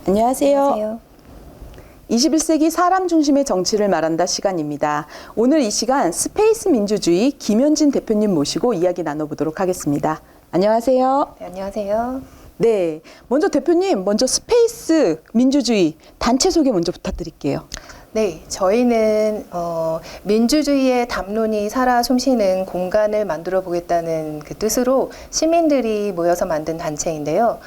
안녕하세요. 안녕하세요. 21세기 사람 중심의 정치를 말한다 시간입니다. 오늘 이 시간 스페이스 민주주의 김현진 대표님 모시고 이야기 나눠보도록 하겠습니다. 안녕하세요. 네, 안녕하세요. 네, 먼저 대표님, 먼저 스페이스 민주주의 단체 소개 먼저 부탁드릴게요. 네, 저희는 민주주의의 담론이 살아 숨쉬는 공간을 만들어 보겠다는 그 뜻으로 시민들이 모여서 만든 단체인데요.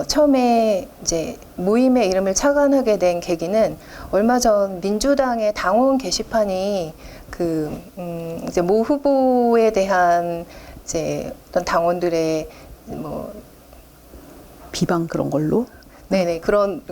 처음에 이제 모임의 이름을 착안하게 된 계기는 얼마 전 민주당의 당원 게시판이 이제 모 후보에 대한 이제 어떤 당원들의 뭐 비방 그런 걸로? 네네, 그런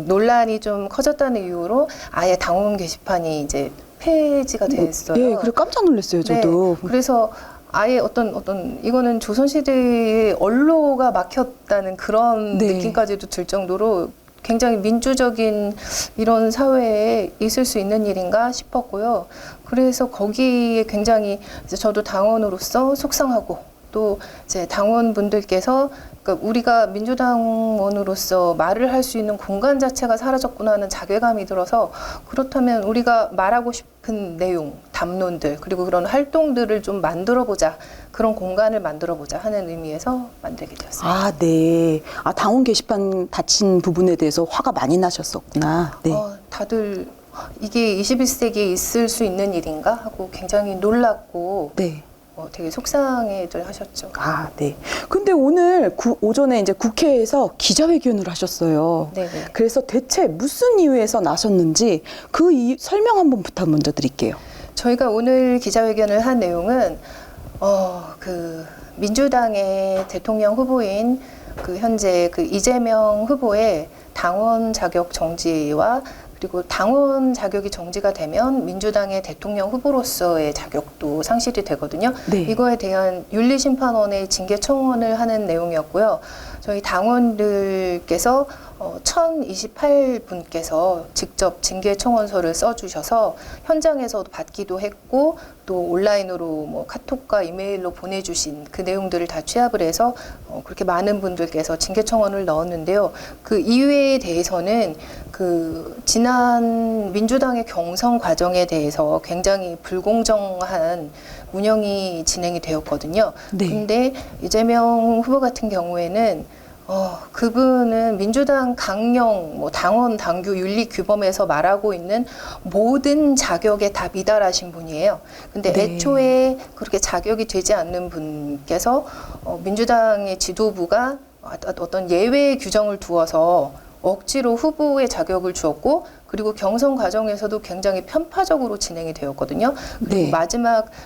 논란이 좀 커졌다는 이유로 아예 당원 게시판이 이제 폐지가 됐어요. 네, 그래서 깜짝 놀랐어요, 저도. 네, 그래서 아예 어떤 이거는 조선시대의 언로가 막혔다는 그런 네. 느낌까지도 들 정도로 굉장히 민주적인 이런 사회에 있을 수 있는 일인가 싶었고요. 그래서 거기에 굉장히 이제 저도 당원으로서 속상하고 또 이제 당원분들께서 그러니까 우리가 민주당원으로서 말을 할 수 있는 공간 자체가 사라졌구나 하는 자괴감이 들어서 그렇다면 우리가 말하고 싶은 내용, 담론들 그리고 그런 활동들을 좀 만들어보자 그런 공간을 만들어보자 하는 의미에서 만들게 되었습니다. 아, 네. 아, 당원 게시판 닫힌 부분에 대해서 화가 많이 나셨었구나. 네. 다들 이게 21세기에 있을 수 있는 일인가 하고 굉장히 놀랐고 네. 되게 속상해들 하셨죠. 아, 네. 근데 오늘 오전에 이제 국회에서 기자회견을 하셨어요. 네네. 그래서 대체 무슨 이유에서 나셨는지 그 이유 설명 한번 부탁 먼저 드릴게요. 저희가 오늘 기자회견을 한 내용은 민주당의 대통령 후보인 현재 이재명 후보의 당원 자격 정지와 그리고 당원 자격이 정지가 되면 민주당의 대통령 후보로서의 자격도 상실이 되거든요. 네. 이거에 대한 윤리심판원의 징계 청원을 하는 내용이었고요. 저희 당원들께서 1028분께서 직접 징계 청원서를 써주셔서 현장에서도 받기도 했고 또 온라인으로 뭐 카톡과 이메일로 보내주신 그 내용들을 다 취합을 해서 그렇게 많은 분들께서 징계 청원을 넣었는데요. 그 이유에 대해서는 지난 민주당의 경선 과정에 대해서 굉장히 불공정한 운영이 진행이 되었거든요. 네. 근데 이재명 후보 같은 경우에는 그분은 민주당 강령, 당원, 당규, 윤리 규범에서 말하고 있는 모든 자격에 다 미달하신 분이에요. 근데 네. 애초에 그렇게 자격이 되지 않는 분께서 민주당의 지도부가 어떤 예외 규정을 두어서 억지로 후보의 자격을 주었고 그리고 경선 과정에서도 굉장히 편파적으로 진행이 되었거든요. 그리고 네.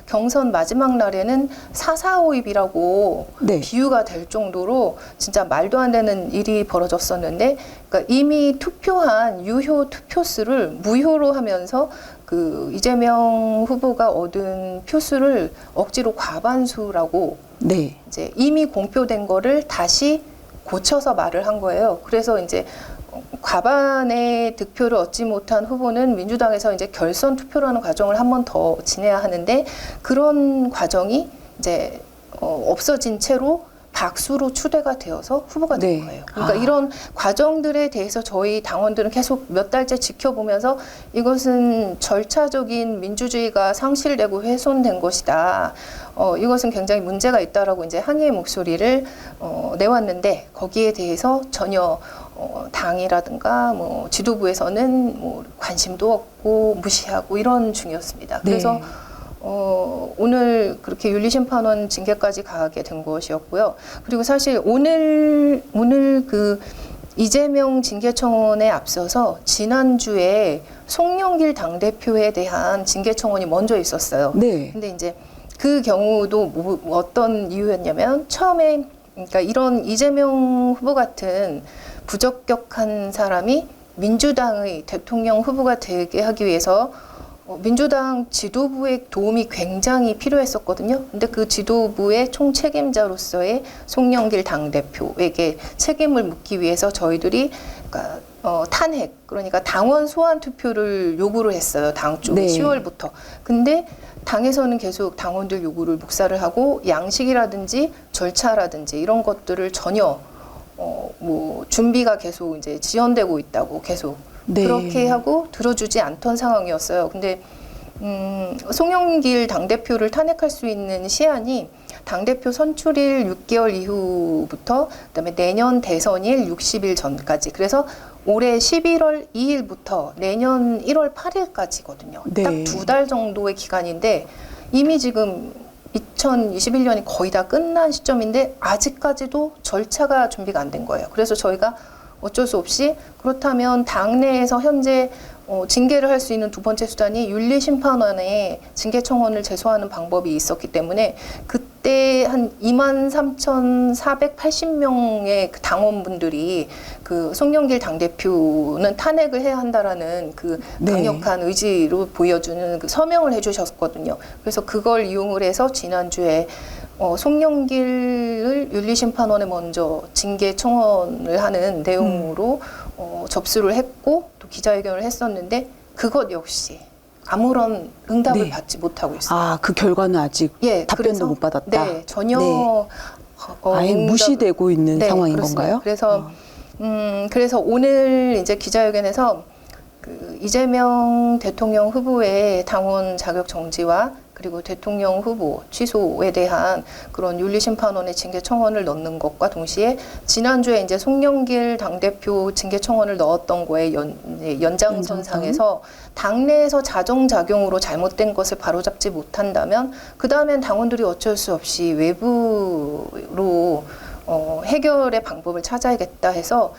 경선 마지막 날에는 사사오입이라고 네. 비유가 될 정도로 진짜 말도 안 되는 일이 벌어졌었는데 그러니까 이미 투표한 유효 투표수를 무효로 하면서 이재명 후보가 얻은 표수를 억지로 과반수라고 네. 이제 이미 공표된 거를 다시 고쳐서 말을 한 거예요. 그래서 이제 과반의 득표를 얻지 못한 후보는 민주당에서 이제 결선 투표라는 과정을 한 번 더 지내야 하는데 그런 과정이 이제 없어진 채로 박수로 추대가 되어서 후보가 된 네. 거예요. 그러니까 이런 과정들에 대해서 저희 당원들은 계속 몇 달째 지켜보면서 이것은 절차적인 민주주의가 상실되고 훼손된 것이다. 이것은 굉장히 문제가 있다라고 이제 항의의 목소리를 내왔는데 거기에 대해서 전혀 당이라든가 지도부에서는 관심도 없고 무시하고 이런 중이었습니다. 그래서 네. 오늘 그렇게 윤리심판원 징계까지 가게 된 것이었고요. 그리고 사실 오늘 이재명 징계청원에 앞서서 지난주에 송영길 당대표에 대한 징계청원이 먼저 있었어요. 네. 근데 이제 그 경우도 어떤 이유였냐면 처음에 그러니까 이런 이재명 후보 같은 부적격한 사람이 민주당의 대통령 후보가 되게 하기 위해서 민주당 지도부의 도움이 굉장히 필요했었거든요. 근데 그 지도부의 총책임자로서의 송영길 당대표에게 책임을 묻기 위해서 저희들이 그러니까 탄핵, 그러니까 당원 소환 투표를 요구를 했어요. 당 쪽에 네. 10월부터. 근데 당에서는 계속 당원들 요구를 묵살을 하고 양식이라든지 절차라든지 이런 것들을 전혀 뭐 준비가 계속 이제 지연되고 있다고 계속 네. 그렇게 하고 들어주지 않던 상황이었어요. 근데 송영길 당대표를 탄핵할 수 있는 시한이 당대표 선출일 6개월 이후부터 그다음에 내년 대선일 60일 전까지 그래서 올해 11월 2일부터 내년 1월 8일까지거든요. 네. 딱 2달 정도의 기간인데 이미 지금 2021년이 거의 다 끝난 시점인데 아직까지도 절차가 준비가 안 된 거예요. 그래서 저희가 어쩔 수 없이 그렇다면 당내에서 현재 징계를 할 수 있는 두 번째 수단이 윤리심판원에 징계 청원을 제소하는 방법이 있었기 때문에 그때 한 23,480명의 그 당원분들이 그 송영길 당대표는 탄핵을 해야 한다라는 그 네. 강력한 의지로 보여주는 그 서명을 해주셨거든요. 그래서 그걸 이용을 해서 지난주에 송영길을 윤리심판원에 먼저 징계 청원을 하는 내용으로 접수를 했고 또 기자회견을 했었는데 그것 역시 아무런 응답을 네. 받지 못하고 있어요. 아, 그 결과는 아직 예, 답변도 그래서, 못 받았다. 네, 전혀 네. 아예 응답- 무시되고 있는 네, 상황인 그렇습니다. 건가요? 그래서 오늘 이제 기자회견에서 그 이재명 대통령 후보의 당원 자격 정지와 그리고 대통령 후보 취소에 대한 그런 윤리심판원의 징계 청원을 넣는 것과 동시에 지난주에 이제 송영길 당대표 징계 청원을 넣었던 거에 연장선상에서 당내에서 자정작용으로 잘못된 것을 바로잡지 못한다면 그 다음엔 당원들이 어쩔 수 없이 외부로 해결의 방법을 찾아야겠다 해서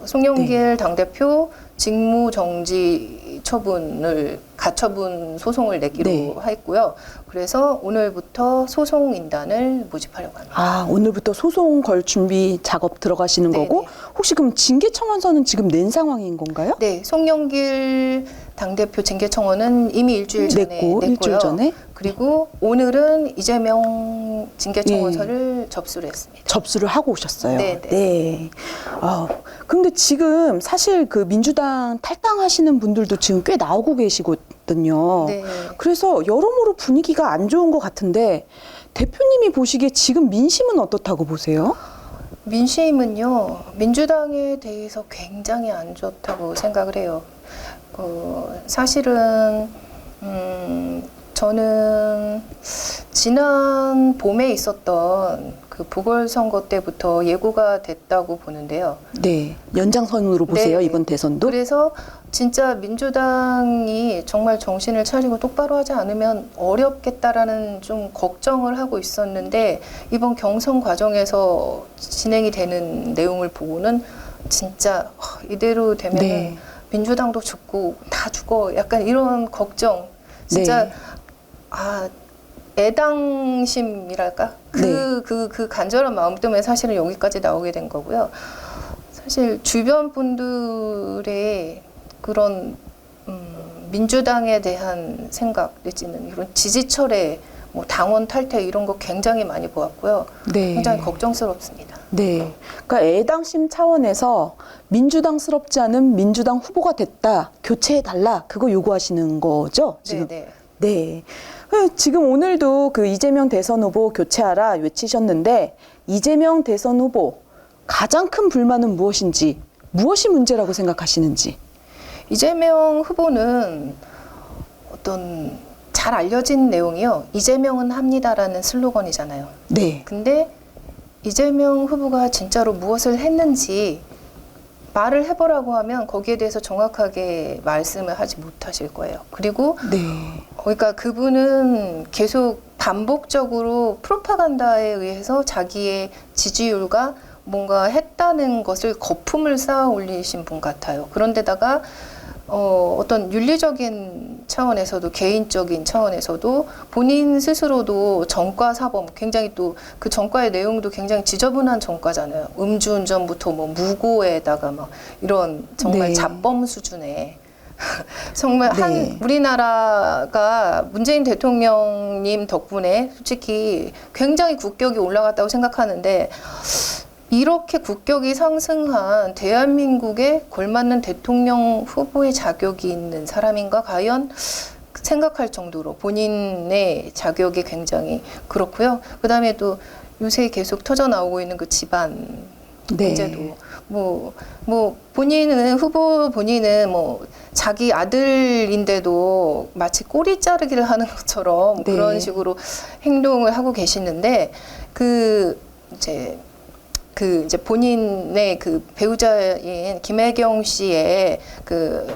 송영길 당대표 직무정지 처분을 가처분 소송을 내기로 네. 했고요. 그래서 오늘부터 소송인단을 모집하려고 합니다. 아, 오늘부터 소송 걸 준비 작업 들어가시는 네네. 거고 혹시 그럼 징계 청원서는 지금 낸 상황인 건가요? 네, 송영길 당대표 징계 청원은 이미 일주일 전에 냈고 냈고요. 일주일 전에 그리고 오늘은 이재명 징계 청원서를 접수를 했습니다. 접수를 하고 오셨어요. 네네. 네. 근데 지금 사실 그 민주당 탈당하시는 분들도 지금 꽤 나오고 계시거든요. 네. 그래서 여러모로 분위기가 안 좋은 것 같은데 대표님이 보시기에 지금 민심은 어떻다고 보세요? 민심은요, 민주당에 대해서 굉장히 안 좋다고 생각을 해요. 사실은, 저는 지난 봄에 있었던 그 보궐선거 때부터 예고가 됐다고 보는데요. 네. 연장선으로 보세요, 네. 이번 대선도? 그래서 진짜 민주당이 정말 정신을 차리고 똑바로 하지 않으면 어렵겠다라는 좀 걱정을 하고 있었는데 이번 경선 과정에서 진행이 되는 내용을 보고는 진짜 이대로 되면 네. 민주당도 죽고 다 죽어 약간 이런 걱정 진짜 네. 애당심이랄까 그 간절한 마음 때문에 사실은 여기까지 나오게 된 거고요. 사실 주변 분들의 그런 민주당에 대한 생각 내지는 이런 지지철의 뭐 당원 탈퇴 이런 거 굉장히 많이 보았고요. 네. 굉장히 걱정스럽습니다. 네. 그러니까 애당심 차원에서 민주당스럽지 않은 민주당 후보가 됐다. 교체해달라. 그거 요구하시는 거죠? 지금. 네. 네. 지금 오늘도 그 이재명 대선 후보 교체하라 외치셨는데 이재명 대선 후보 가장 큰 불만은 무엇인지, 무엇이 문제라고 생각하시는지. 이재명 후보는 어떤 잘 알려진 내용이요. 이재명은 합니다라는 슬로건이잖아요. 네. 근데 이재명 후보가 진짜로 무엇을 했는지 말을 해보라고 하면 거기에 대해서 정확하게 말씀을 하지 못하실 거예요. 그리고 네. 그러니까 그분은 계속 반복적으로 프로파간다에 의해서 자기의 지지율과 뭔가 했다는 것을 거품을 쌓아 올리신 분 같아요. 그런데다가 어떤 윤리적인 차원에서도 개인적인 차원에서도 본인 스스로도 전과 사범 굉장히 또 그 전과의 내용도 굉장히 지저분한 전과잖아요. 음주운전부터 뭐 무고에다가 막 이런 정말 네. 잡범 수준의 정말 네. 우리나라가 문재인 대통령님 덕분에 솔직히 굉장히 국격이 올라갔다고 생각하는데 이렇게 국격이 상승한 대한민국에 걸맞는 대통령 후보의 자격이 있는 사람인가 과연 생각할 정도로 본인의 자격이 굉장히 그렇고요. 그다음에 또 요새 계속 터져 나오고 있는 그 집안 네. 문제도 뭐 본인은 후보 본인은 뭐 자기 아들인데도 마치 꼬리 자르기를 하는 것처럼 네. 그런 식으로 행동을 하고 계시는데 이제 본인의 그 배우자인 김혜경 씨의 그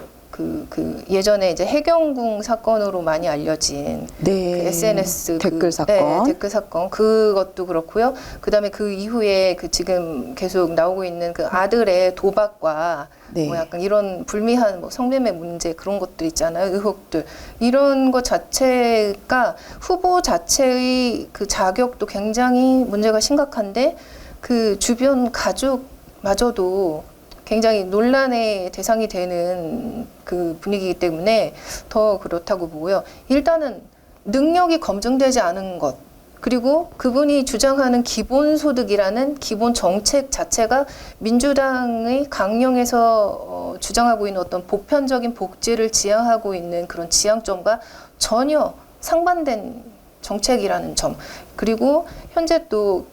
예전에 이제 해경궁 사건으로 많이 알려진 네. 그 SNS 댓글 사건. 네, 댓글 사건 그것도 그렇고요. 그다음에 그 이후에 그 지금 계속 나오고 있는 그 아들의 도박과 네. 뭐 약간 이런 불미한 뭐 성매매 문제 그런 것들 있잖아요. 의혹들 이런 것 자체가 후보 자체의 그 자격도 굉장히 문제가 심각한데 그 주변 가족마저도 굉장히 논란의 대상이 되는 그 분위기이기 때문에 더 그렇다고 보고요. 일단은 능력이 검증되지 않은 것, 그리고 그분이 주장하는 기본소득이라는 기본 정책 자체가 민주당의 강령에서 주장하고 있는 어떤 보편적인 복지를 지향하고 있는 그런 지향점과 전혀 상반된 정책이라는 점, 그리고 현재 또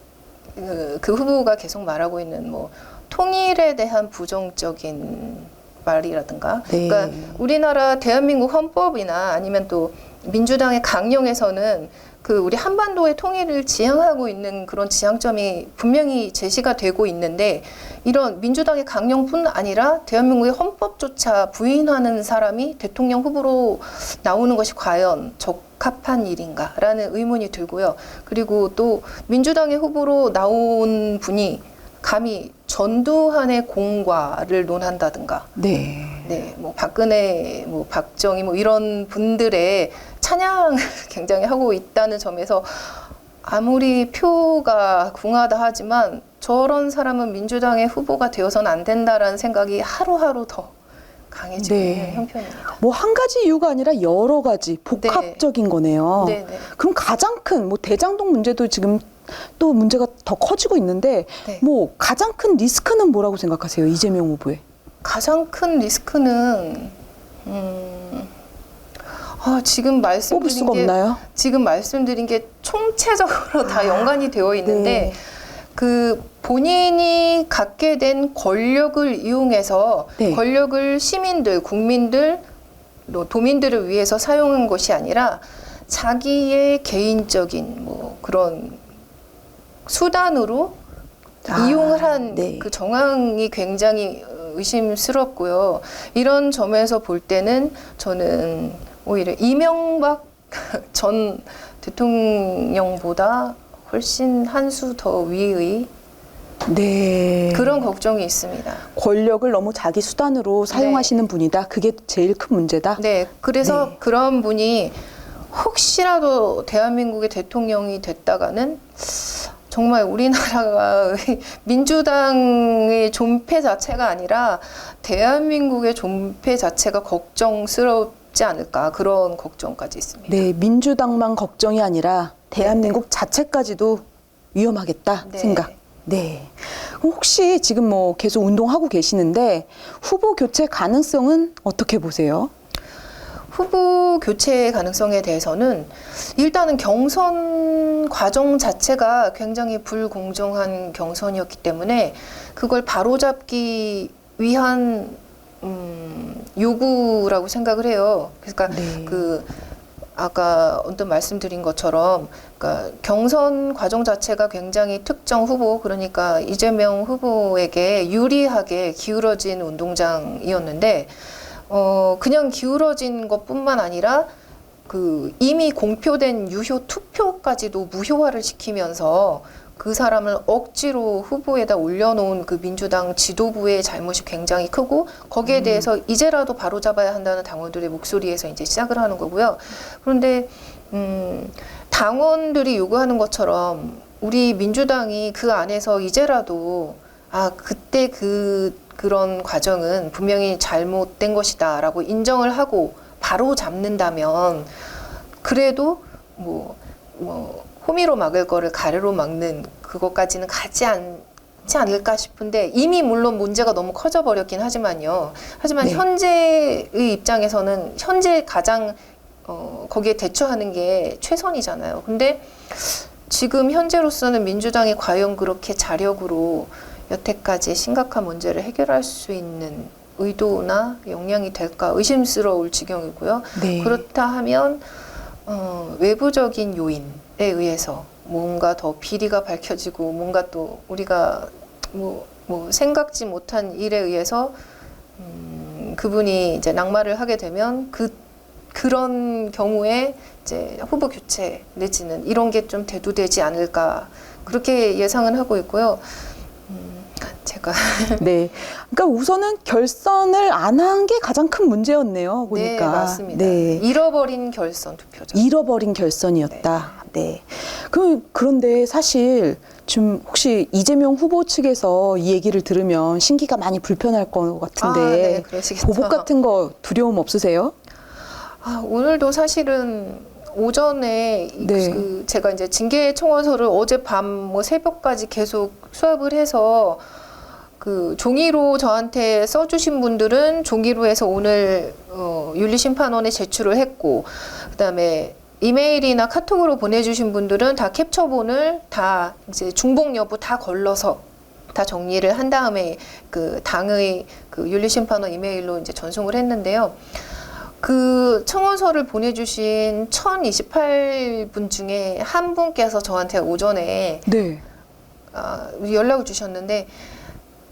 그 후보가 계속 말하고 있는 뭐 통일에 대한 부정적인 말이라든가, 네. 그러니까 우리나라 대한민국 헌법이나 아니면 또 민주당의 강령에서는 그 우리 한반도의 통일을 지향하고 있는 그런 지향점이 분명히 제시가 되고 있는데 이런 민주당의 강령뿐 아니라 대한민국의 헌법조차 부인하는 사람이 대통령 후보로 나오는 것이 과연 적합한 일인가라는 의문이 들고요. 그리고 또 민주당의 후보로 나온 분이 감히 전두환의 공과를 논한다든가, 네. 네, 뭐 박근혜, 뭐 박정희, 뭐 이런 분들의 찬양을 굉장히 하고 있다는 점에서 아무리 표가 궁하다 하지만 저런 사람은 민주당의 후보가 되어서는 안 된다라는 생각이 하루하루 더 강해지고 네. 있는 형편입니다. 뭐 한 가지 이유가 아니라 여러 가지 복합적인 거네요. 네, 네. 그럼 가장 큰 뭐 대장동 문제도 지금 또 문제가 더 커지고 있는데 네. 뭐 가장 큰 리스크는 뭐라고 생각하세요? 이재명 후보의? 가장 큰 리스크는 지금 뽑을 수가 없나요? 지금 말씀드린 게 총체적으로 다 연관이 되어 있는데 네. 그 본인이 갖게 된 권력을 이용해서 네. 권력을 시민들, 국민들, 또 도민들을 위해서 사용한 것이 아니라 자기의 개인적인 뭐 그런 수단으로 이용을 한 네. 그 정황이 굉장히 의심스럽고요. 이런 점에서 볼 때는 저는 오히려 이명박 전 대통령보다 훨씬 한 수 더 위의 네. 그런 걱정이 있습니다. 권력을 너무 자기 수단으로 사용하시는 분이다. 그게 제일 큰 문제다. 네, 그래서 네. 그런 분이 혹시라도 대한민국의 대통령이 됐다가는 정말 우리나라가 민주당의 존폐 자체가 아니라 대한민국의 존폐 자체가 걱정스럽지 않을까 그런 걱정까지 있습니다. 네, 민주당만 걱정이 아니라 대한민국 자체까지도 위험하겠다 네. 생각. 네. 그럼 혹시 지금 뭐 계속 운동하고 계시는데 후보 교체 가능성은 어떻게 보세요? 후보 교체 가능성에 대해서는 일단은 경선 과정 자체가 굉장히 불공정한 경선이었기 때문에 그걸 바로잡기 위한 요구라고 생각을 해요. 그러니까 네. 그 아까 언뜻 말씀드린 것처럼 그러니까 경선 과정 자체가 굉장히 특정 후보 그러니까 이재명 후보에게 유리하게 기울어진 운동장이었는데 그냥 기울어진 것뿐만 아니라 그 이미 공표된 유효 투표까지도 무효화를 시키면서 그 사람을 억지로 후보에다 올려놓은 그 민주당 지도부의 잘못이 굉장히 크고 거기에 대해서 이제라도 바로잡아야 한다는 당원들의 목소리에서 이제 시작을 하는 거고요. 그런데 당원들이 요구하는 것처럼 우리 민주당이 그 안에서 이제라도 그때 그런 과정은 분명히 잘못된 것이다라고 인정을 하고 바로 잡는다면 그래도 뭐 호미로 막을 거를 가래로 막는 그것까지는 가지 않지 않을까 싶은데 이미 물론 문제가 너무 커져 버렸긴 하지만요. 하지만 네. 현재의 입장에서는 현재 가장 거기에 대처하는 게 최선이잖아요. 근데 지금 현재로서는 민주당이 과연 그렇게 자력으로 여태까지 심각한 문제를 해결할 수 있는 의도나 역량이 될까 의심스러울 지경이고요. 네. 그렇다 하면 외부적인 요인에 의해서 뭔가 더 비리가 밝혀지고 뭔가 또 우리가 뭐 생각지 못한 일에 의해서 그분이 이제 낙마를 하게 되면 그런 경우에 이제 후보 교체 내지는 이런 게 좀 대두되지 않을까 그렇게 예상은 하고 있고요. 제가 네. 그러니까 우선은 결선을 안 한 게 가장 큰 문제였네요. 보니까. 네, 맞습니다. 네. 잃어버린 결선 투표죠. 잃어버린 결선이었다. 네. 그런데 사실 좀 혹시 이재명 후보 측에서 이 얘기를 들으면 심기가 많이 불편할 것 같은데 네, 그러시겠죠. 보복 같은 거 두려움 없으세요? 오늘도 사실은 오전에 네. 제가 이제 징계 청원서를 어젯밤 뭐 새벽까지 계속 수합을 해서 그 종이로 저한테 써주신 분들은 종이로 해서 오늘 윤리심판원에 제출을 했고, 그다음에 이메일이나 카톡으로 보내주신 분들은 다 캡처본을 다 이제 중복 여부 다 걸러서 다 정리를 한 다음에 그 당의 그 윤리심판원 이메일로 이제 전송을 했는데요. 그 청원서를 보내주신 1028분 중에 한 분께서 저한테 오전에 네. 연락을 주셨는데,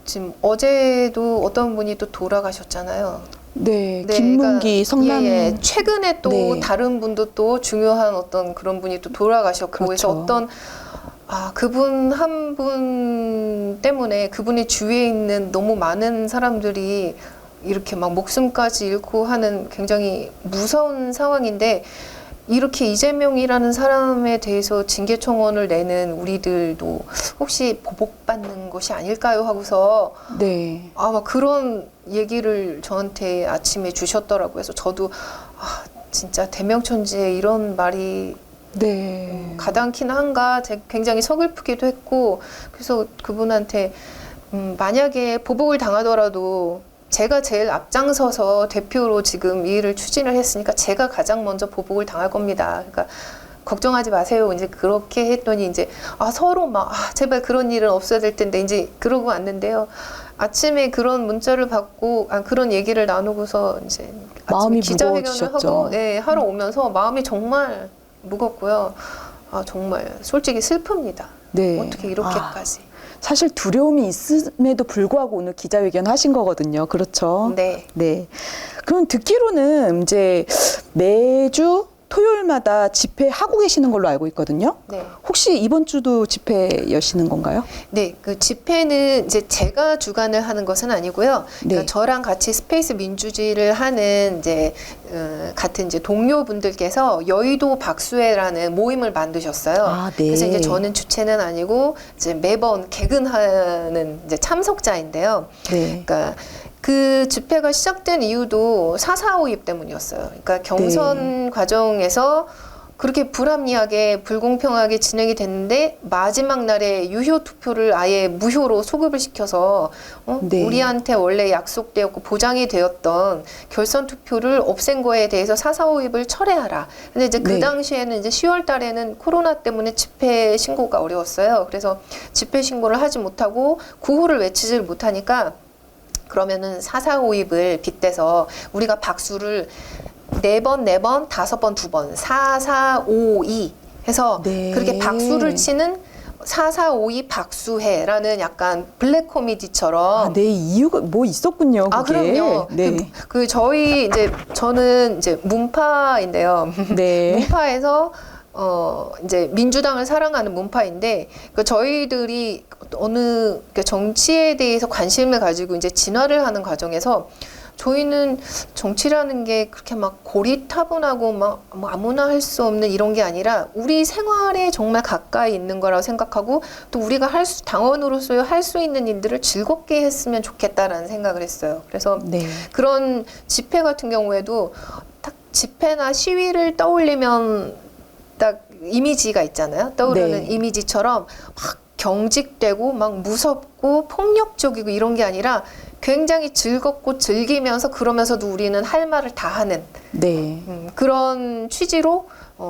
지금 어제도 어떤 분이 또 돌아가셨잖아요. 네. 네, 김문기 그러니까 성남. 최근에 또 네. 다른 분도 또 중요한 어떤 그런 분이 또 돌아가셨고, 그렇죠. 그래서 어떤 그분 한 분 때문에 그분이 주위에 있는 너무 많은 사람들이 이렇게 막 목숨까지 잃고 하는 굉장히 무서운 상황인데, 이렇게 이재명이라는 사람에 대해서 징계 청원을 내는 우리들도 혹시 보복받는 것이 아닐까요? 하고서 네. 막 그런 얘기를 저한테 아침에 주셨더라고요. 그래서 저도 진짜 대명천지에 이런 말이 네. 가당키나 한가 굉장히 서글프기도 했고, 그래서 그분한테 만약에 보복을 당하더라도 제가 제일 앞장서서 대표로 지금 이 일을 추진을 했으니까 제가 가장 먼저 보복을 당할 겁니다. 그러니까 걱정하지 마세요. 이제 그렇게 했더니 이제 서로 막 제발 그런 일은 없어야 될 텐데 이제 그러고 왔는데요. 아침에 그런 문자를 받고 그런 얘기를 나누고서 이제 마음이 기자회견을 무거워지셨죠. 하고 하러 오면서 마음이 정말 무겁고요. 정말 솔직히 슬픕니다. 네. 어떻게 이렇게까지. 사실 두려움이 있음에도 불구하고 오늘 기자회견 하신 거거든요. 그렇죠? 네. 네. 그럼 듣기로는 이제 매주 토요일마다 집회하고 계시는 걸로 알고 있거든요. 네. 혹시 이번 주도 집회 여시는 건가요? 네, 그 집회는 이제 제가 주관을 하는 것은 아니고요. 그러니까 네. 저랑 같이 스페이스 민주주의를 하는 이제 같은 이제 동료분들께서 여의도 박수회라는 모임을 만드셨어요. 네. 그래서 이제 저는 주체는 아니고 이제 매번 개근하는 이제 참석자인데요. 네. 그러니까 그 집회가 시작된 이유도 4.4 5.2 때문이었어요. 그러니까 경선 과정에서 그렇게 불합리하게 불공평하게 진행이 됐는데 마지막 날에 유효 투표를 아예 무효로 소급을 시켜서 네. 우리한테 원래 약속되었고 보장이 되었던 결선 투표를 없앤 거에 대해서 4.4 5.2을 철회하라. 근데 이제 그 네. 당시에는 이제 10월 달에는 코로나 때문에 집회 신고가 어려웠어요. 그래서 집회 신고를 하지 못하고 구호를 외치질 못하니까 그러면은 4.4 5.2을 빗대서 우리가 박수를 4번, 5번, 2번, 4.4 5.2 해서 네. 그렇게 박수를 치는 4.4 5.2 박수회라는 약간 블랙 코미디처럼. 네, 이유가 뭐 있었군요. 그게. 그럼요. 네. 저는 이제 문파인데요. 네. 문파에서 이제 민주당을 사랑하는 문파인데, 저희들이 어느 정치에 대해서 관심을 가지고 이제 진화를 하는 과정에서 저희는 정치라는 게 그렇게 막 고리타분하고 막 뭐 아무나 할 수 없는 이런 게 아니라 우리 생활에 정말 가까이 있는 거라고 생각하고, 또 우리가 당원으로서 할 수 있는 일들을 즐겁게 했으면 좋겠다라는 생각을 했어요. 그래서 네. 그런 집회 같은 경우에도 딱 집회나 시위를 떠올리면 딱 이미지가 있잖아요. 떠오르는 네. 이미지처럼 막 경직되고 막 무섭고 폭력적이고 이런 게 아니라 굉장히 즐겁고 즐기면서 그러면서도 우리는 할 말을 다 하는 네. 그런 취지로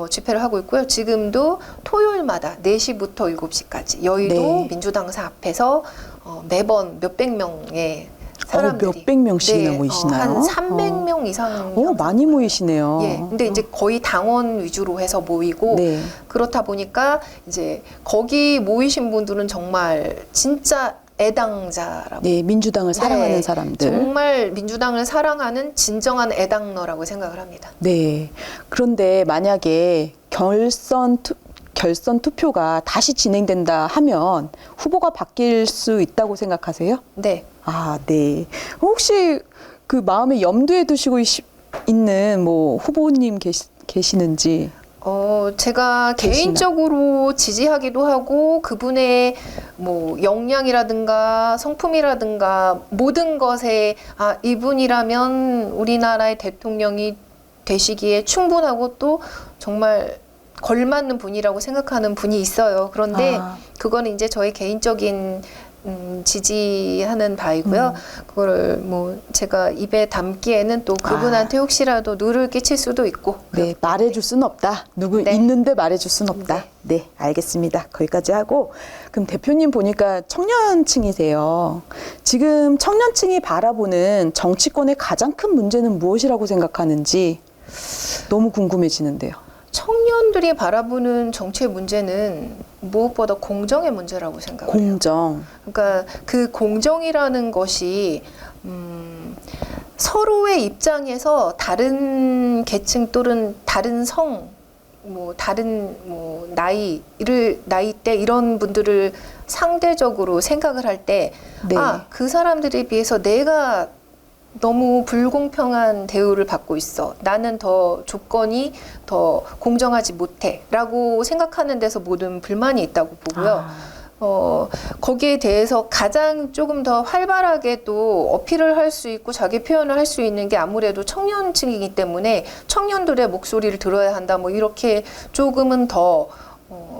집회를 하고 있고요. 지금도 토요일마다 4시부터 7시까지 여의도 네. 민주당사 앞에서 매번 몇백 명의 사람들이 몇백 명씩이나 모이시나요? 한 300명 이상. 많이 모이시네요. 예. 근데 이제 거의 당원 위주로 해서 모이고 네. 그렇다 보니까 이제 거기 모이신 분들은 정말 진짜 애당자라고. 네, 민주당을 사랑하는 네, 사람들. 정말 민주당을 사랑하는 진정한 애당러라고 생각을 합니다. 네. 그런데 만약에 결선 투표가 다시 진행된다 하면 후보가 바뀔 수 있다고 생각하세요? 네. 아, 네. 혹시 그 마음에 염두에 두시고 있는 뭐 후보님 계시는지? 제가 계시나? 개인적으로 지지하기도 하고 그분의 뭐 역량이라든가 성품이라든가 모든 것에 이분이라면 우리나라의 대통령이 되시기에 충분하고 또 정말 걸맞는 분이라고 생각하는 분이 있어요. 그런데 그거는 이제 저의 개인적인 지지하는 바이고요. 그거를 뭐 제가 입에 담기에는 또 그분한테 혹시라도 누를 끼칠 수도 있고. 네, 말해줄 수는 없다. 누구 네. 있는데 말해줄 수는 없다. 네, 알겠습니다. 거기까지 하고 그럼 대표님 보니까 청년층이세요. 지금 청년층이 바라보는 정치권의 가장 큰 문제는 무엇이라고 생각하는지 너무 궁금해지는데요. 청년들이 바라보는 정치의 문제는 무엇보다 공정의 문제라고 생각해요. 공정. 그러니까 그 공정이라는 것이 서로의 입장에서 다른 계층 또는 다른 다른 나이대 이런 분들을 상대적으로 생각을 할 때 네. 그 사람들에 비해서 내가 너무 불공평한 대우를 받고 있어. 나는 더 조건이 더 공정하지 못해. 라고 생각하는 데서 모든 불만이 있다고 보고요. 거기에 대해서 가장 조금 더 활발하게 또 어필을 할 수 있고 자기 표현을 할 수 있는 게 아무래도 청년층이기 때문에 청년들의 목소리를 들어야 한다. 뭐 이렇게 조금은 더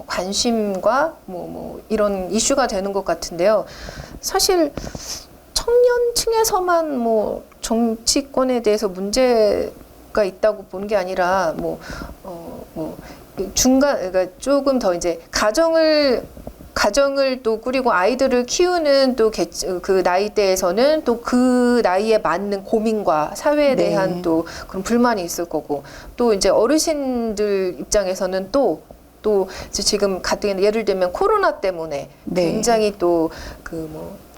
관심과 이런 이슈가 되는 것 같은데요. 사실 청년층에서만 뭐 정치권에 대해서 문제가 있다고 보는 게 아니라 그러니까 조금 더 이제 가정을 또 꾸리고 아이들을 키우는 또 그 나이대에서는 또 그 나이에 맞는 고민과 사회에 대한 네. 또 그런 불만이 있을 거고 또 이제 어르신들 입장에서는 또 이제 지금 같은 예를 들면 코로나 때문에 네. 굉장히 또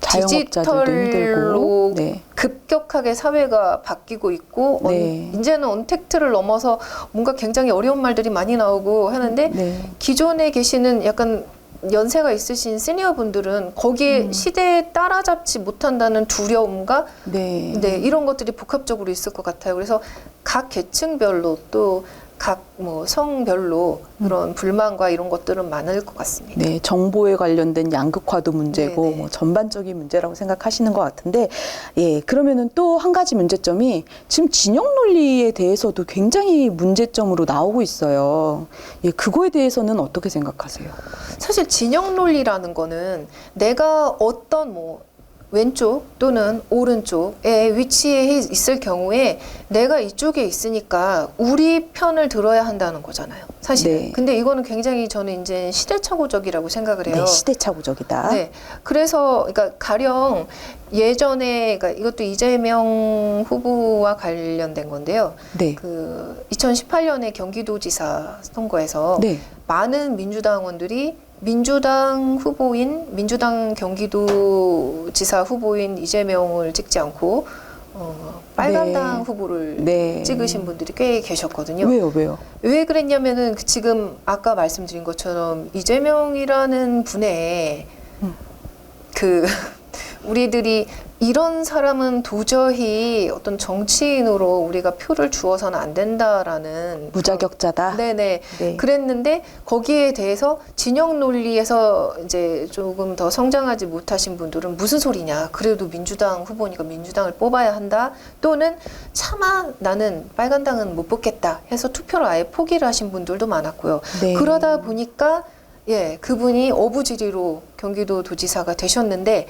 자영업자들도 디지털로 힘들고. 네. 급격하게 사회가 바뀌고 있고 네. 이제는 언택트를 넘어서 뭔가 굉장히 어려운 말들이 많이 나오고 하는데 네. 기존에 계시는 약간 연세가 있으신 시니어 분들은 거기에 시대에 따라잡지 못한다는 두려움과 네. 이런 것들이 복합적으로 있을 것 같아요. 그래서 각 계층별로 또 각 성별로 그런 불만과 이런 것들은 많을 것 같습니다. 네, 정보에 관련된 양극화도 문제고 네네. 뭐 전반적인 문제라고 생각하시는 것 같은데, 예, 그러면은 또 한 가지 문제점이 지금 진영 논리에 대해서도 굉장히 문제점으로 나오고 있어요. 예, 그거에 대해서는 어떻게 생각하세요? 사실 진영 논리라는 거는 내가 어떤 왼쪽 또는 오른쪽에 위치해 있을 경우에 내가 이쪽에 있으니까 우리 편을 들어야 한다는 거잖아요. 사실. 네. 근데 이거는 굉장히 저는 이제 시대착오적이라고 생각을 해요. 네, 시대착오적이다. 네. 그래서 그러니까 가령 예전에 그러니까 이것도 이재명 후보와 관련된 건데요. 네. 그 2018년에 경기도지사 선거에서 네. 많은 민주당원들이 민주당 경기도지사 후보인 이재명을 찍지 않고 빨간당 네. 후보를 네. 찍으신 분들이 꽤 계셨거든요. 왜요? 왜 그랬냐면은 지금 아까 말씀드린 것처럼 이재명이라는 분의 우리들이 이런 사람은 도저히 어떤 정치인으로 우리가 표를 주어서는 안 된다라는 무자격자다. 네네. 네. 그랬는데 거기에 대해서 진영 논리에서 이제 조금 더 성장하지 못하신 분들은 무슨 소리냐. 그래도 민주당 후보니까 민주당을 뽑아야 한다. 또는 차마 나는 빨간당은 못 뽑겠다 해서 투표를 아예 포기를 하신 분들도 많았고요. 네. 그러다 보니까 그분이 어부지리로 경기도 도지사가 되셨는데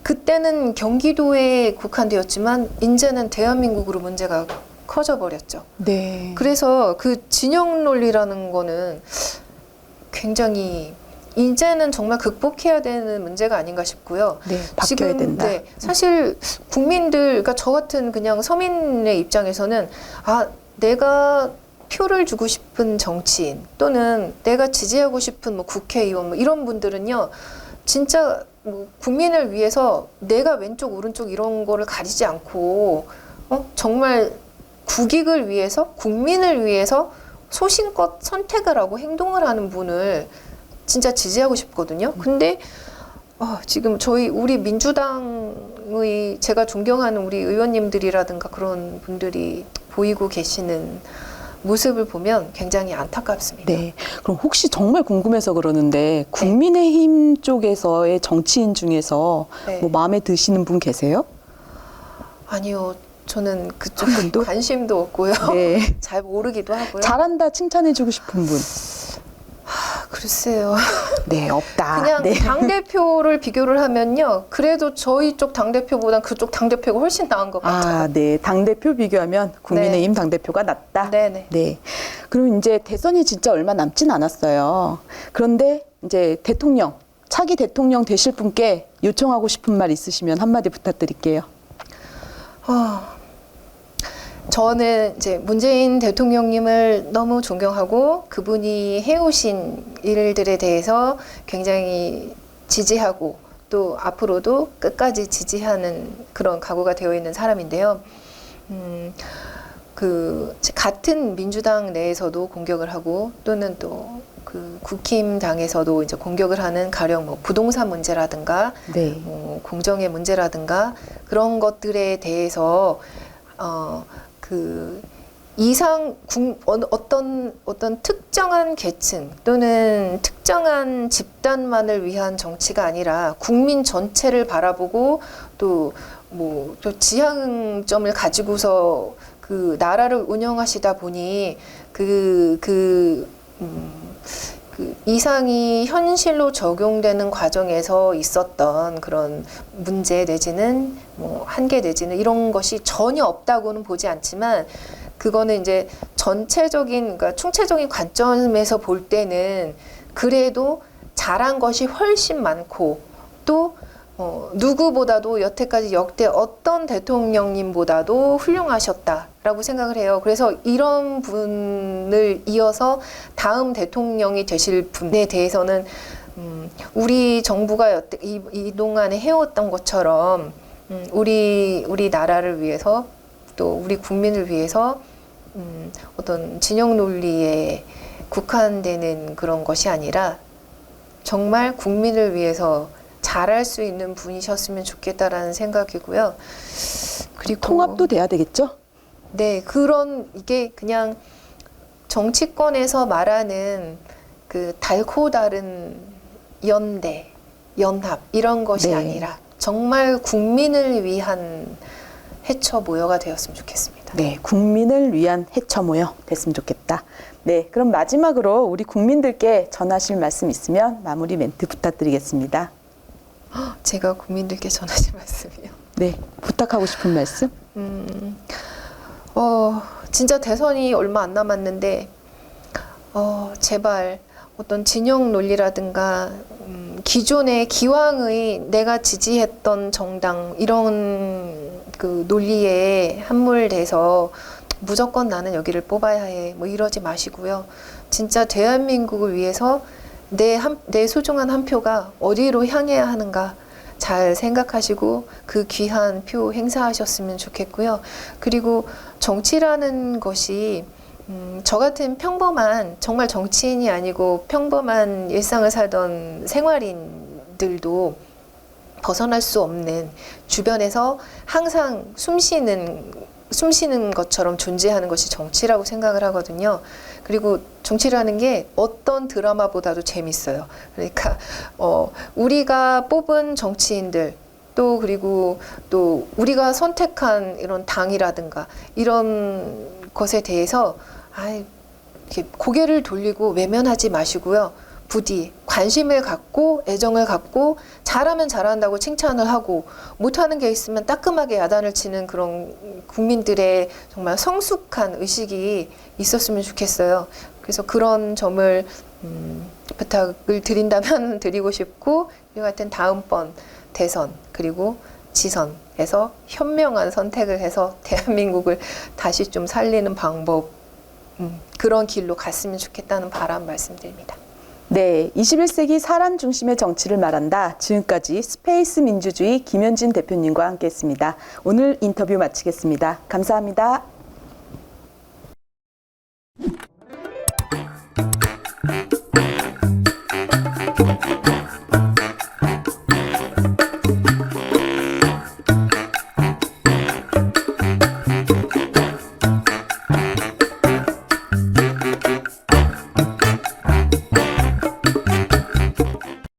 그때는 경기도에 국한되었지만 이제는 대한민국으로 문제가 커져버렸죠. 네. 그래서 그 진영 논리라는 거는 굉장히 이제는 정말 극복해야 되는 문제가 아닌가 싶고요. 네, 바뀌어야 된다. 네, 사실 국민들, 그러니까 저 같은 그냥 서민의 입장에서는 내가 표를 주고 싶은 정치인 또는 내가 지지하고 싶은 뭐 국회의원 뭐 이런 분들은요, 진짜 뭐 국민을 위해서 내가 왼쪽 오른쪽 이런 거를 가리지 않고 정말 국익을 위해서 국민을 위해서 소신껏 선택을 하고 행동을 하는 분을 진짜 지지하고 싶거든요. 근데 지금 우리 민주당의 제가 존경하는 우리 의원님들이라든가 그런 분들이 보이고 계시는 모습을 보면 굉장히 안타깝습니다. 네. 그럼 혹시 정말 궁금해서 그러는데 국민의힘 쪽에서의 정치인 중에서 네. 뭐 마음에 드시는 분 계세요? 아니요. 저는 그쪽 한 분도? 관심도 없고요. 네. 잘 모르기도 하고요. 잘한다 칭찬해주고 싶은 분? 글쎄요. 네, 없다. 그냥 네. 당대표를 비교를 하면요. 그래도 저희 쪽 당대표보단 그쪽 당대표가 훨씬 나은 것 같아요. 네. 당대표 비교하면 국민의힘 당대표가 낫다? 네네. 네. 그럼 이제 대선이 진짜 얼마 남진 않았어요. 그런데 이제 차기 대통령 되실 분께 요청하고 싶은 말 있으시면 한마디 부탁드릴게요. 저는 이제 문재인 대통령님을 너무 존경하고 그분이 해오신 일들에 대해서 굉장히 지지하고 또 앞으로도 끝까지 지지하는 그런 각오가 되어 있는 사람인데요. 같은 민주당 내에서도 공격을 하고 또는 또 그 국힘당에서도 이제 공격을 하는 가령 뭐 부동산 문제라든가 네. 뭐 공정의 문제라든가 그런 것들에 대해서 어떤 특정한 계층 또는 특정한 집단만을 위한 정치가 아니라 국민 전체를 바라보고 또 지향점을 가지고서 그 나라를 운영하시다 보니 그 이상이 현실로 적용되는 과정에서 있었던 그런 문제 내지는 뭐 한계 내지는 이런 것이 전혀 없다고는 보지 않지만 그거는 이제 그러니까 총체적인 관점에서 볼 때는 그래도 잘한 것이 훨씬 많고 또 누구보다도 여태까지 역대 어떤 대통령님보다도 훌륭하셨다라고 생각을 해요. 그래서 이런 분을 이어서 다음 대통령이 되실 분에 대해서는 우리 정부가 이동안에 해왔던 것처럼 우리 나라를 위해서 또 우리 국민을 위해서 어떤 진영 논리에 국한되는 그런 것이 아니라 정말 국민을 위해서 잘할 수 있는 분이셨으면 좋겠다라는 생각이고요. 그리고 통합도 돼야 되겠죠? 네, 이게 그냥 정치권에서 말하는 그 달고 다른 연대, 연합 이런 것이 네. 아니라 정말 국민을 위한 해처 모여가 되었으면 좋겠습니다. 네, 국민을 위한 해처 모여 됐으면 좋겠다. 네, 그럼 마지막으로 우리 국민들께 전하실 말씀 있으면 마무리 멘트 부탁드리겠습니다. 제가 국민들께 전하실 말씀이요. 네, 부탁하고 싶은 말씀? 진짜 대선이 얼마 안 남았는데, 제발 어떤 진영 논리라든가, 기존의 기왕의 내가 지지했던 정당, 이런 그 논리에 함몰돼서 무조건 나는 여기를 뽑아야 해. 뭐 이러지 마시고요. 진짜 대한민국을 위해서 내 소중한 한 표가 어디로 향해야 하는가 잘 생각하시고 그 귀한 표 행사하셨으면 좋겠고요. 그리고 정치라는 것이 저 같은 정말 정치인이 아니고 평범한 일상을 살던 생활인들도 벗어날 수 없는 주변에서 항상 숨쉬는 것처럼 존재하는 것이 정치라고 생각을 하거든요. 그리고 정치라는 게 어떤 드라마보다도 재밌어요. 그러니까 우리가 뽑은 정치인들 그리고 또 우리가 선택한 이런 당이라든가 이런 것에 대해서 이렇게 고개를 돌리고 외면하지 마시고요. 부디 관심을 갖고 애정을 갖고 잘하면 잘한다고 칭찬을 하고 못하는 게 있으면 따끔하게 야단을 치는 그런 국민들의 정말 성숙한 의식이 있었으면 좋겠어요. 그래서 그런 점을 부탁을 드린다면 드리고 싶고, 그리고 하여튼 다음번 대선 그리고 지선에서 현명한 선택을 해서 대한민국을 다시 좀 살리는 방법, 그런 길로 갔으면 좋겠다는 바람 말씀드립니다. 네, 21세기 사람 중심의 정치를 말한다. 지금까지 스페이스 민주주의 김현진 대표님과 함께했습니다. 오늘 인터뷰 마치겠습니다. 감사합니다.